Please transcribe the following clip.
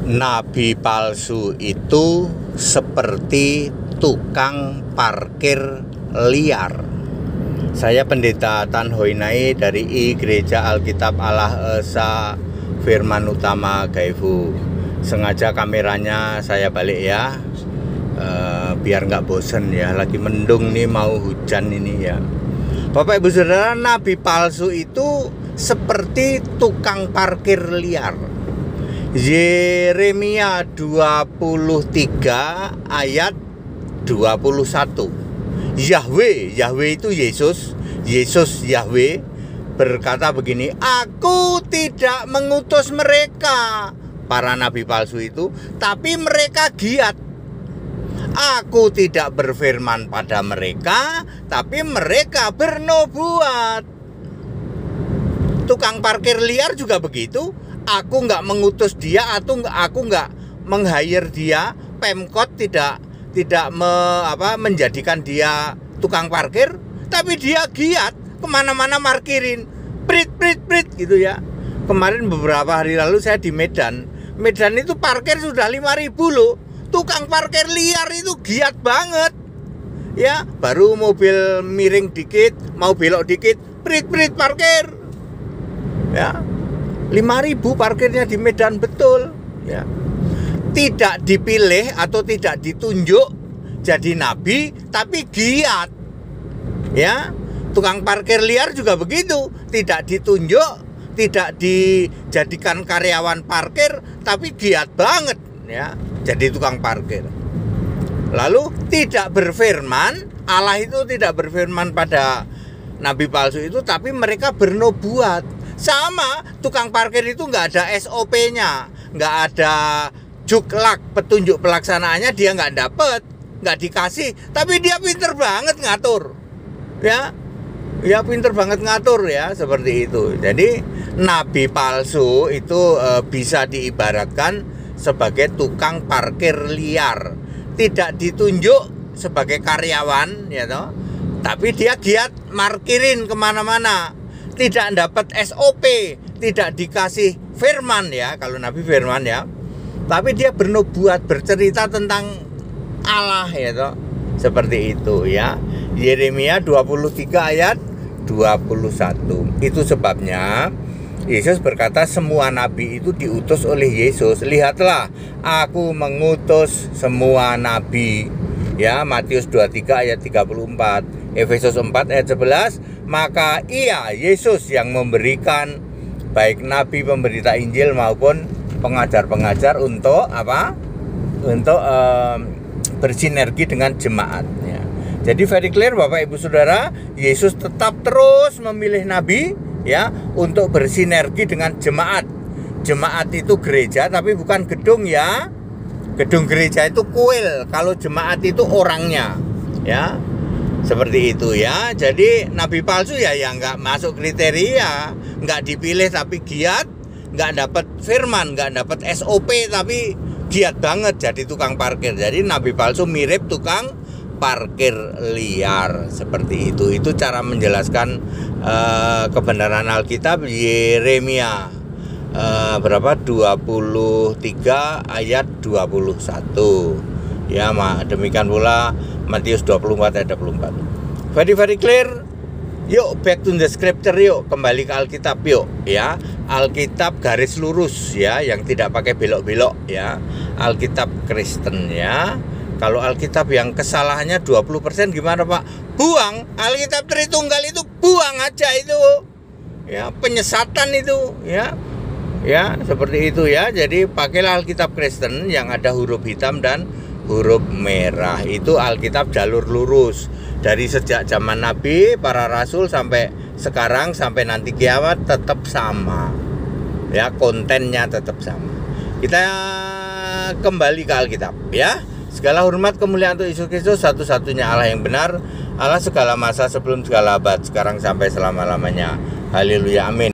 Nabi palsu itu seperti tukang parkir liar. Saya Pendeta Tan Hoinai dari Gereja Alkitab Allah Esa Firman Utama Gaifu. Sengaja kameranya saya balik ya, biar nggak bosen ya. Lagi mendung nih, mau hujan ini ya. Bapak Ibu Saudara, Nabi palsu itu seperti tukang parkir liar. Yeremia 23 ayat 21. Yahweh itu Yesus Yahweh berkata begini, aku tidak mengutus mereka, para nabi palsu itu, tapi mereka giat. Aku tidak berfirman pada mereka, tapi mereka bernubuat. Tukang parkir liar juga begitu. Aku nggak mengutus dia, atau aku nggak meng-hire dia. Pemkot tidak menjadikan dia tukang parkir, tapi dia giat kemana-mana markirin, prit gitu ya. Kemarin beberapa hari lalu saya di Medan itu parkir sudah 5.000 loh. Tukang parkir liar itu giat banget ya. Baru mobil miring dikit, mau belok dikit, prit parkir ya. 5.000 parkirnya di Medan, betul ya. Tidak dipilih atau tidak ditunjuk jadi nabi, tapi giat ya. Tukang parkir liar juga begitu, tidak ditunjuk, tidak dijadikan karyawan parkir, tapi giat banget ya jadi tukang parkir. Lalu tidak berfirman, Allah itu tidak berfirman pada nabi palsu itu, tapi mereka bernubuat. Sama, tukang parkir itu nggak ada SOP-nya, nggak ada juklak, petunjuk pelaksanaannya dia nggak dapet, nggak dikasih, tapi dia pinter banget ngatur ya pinter banget ngatur ya, seperti itu. Jadi nabi palsu itu bisa diibaratkan sebagai tukang parkir liar, tidak ditunjuk sebagai karyawan ya toh, tapi dia giat markirin kemana-mana, tidak dapat SOP, tidak dikasih firman ya, kalau nabi firman ya, tapi dia bernubuat, bercerita tentang Allah ya toh, seperti itu ya. Yeremia 23 ayat 21. Itu sebabnya Yesus berkata semua nabi itu diutus oleh Yesus. Lihatlah, aku mengutus semua nabi ya. Matius 23 ayat 34, Efesus 4 ayat 11. Maka ia, Yesus, yang memberikan baik nabi, pemberita Injil maupun pengajar-pengajar untuk apa? Untuk bersinergi dengan jemaat ya. Jadi very clear Bapak Ibu Saudara, Yesus tetap terus memilih nabi ya untuk bersinergi dengan jemaat. Jemaat itu gereja, tapi bukan gedung ya. Gedung gereja itu kuil, kalau jemaat itu orangnya ya. Seperti itu ya. Jadi nabi palsu ya yang nggak masuk kriteria, nggak dipilih tapi giat, nggak dapat firman, nggak dapat SOP, tapi giat banget jadi tukang parkir. Jadi nabi palsu mirip tukang parkir liar, seperti itu. Itu cara menjelaskan kebenaran Alkitab. Yeremia berapa? 23 ayat 21 ya. Demikian pula Matius 24 ayat 24. Very clear. Yuk back to the scripture, yuk kembali ke Alkitab yuk ya. Alkitab garis lurus ya, yang tidak pakai belok-belok ya. Alkitab Kristen ya. Kalau Alkitab yang kesalahannya 20% gimana Pak? Buang. Alkitab Tritunggal itu buang aja itu ya, penyesatan itu ya. Ya, seperti itu ya. Jadi pakailah Alkitab Kristen yang ada huruf hitam dan huruf merah. Itu Alkitab jalur lurus. Dari sejak zaman Nabi, para rasul sampai sekarang, sampai nanti kiamat tetap sama. Ya, kontennya tetap sama. Kita kembali ke Alkitab ya. Segala hormat kemuliaan untuk Yesus Kristus, satu-satunya Allah yang benar, Allah segala masa sebelum segala abad, sekarang sampai selama-lamanya. Haleluya, amin.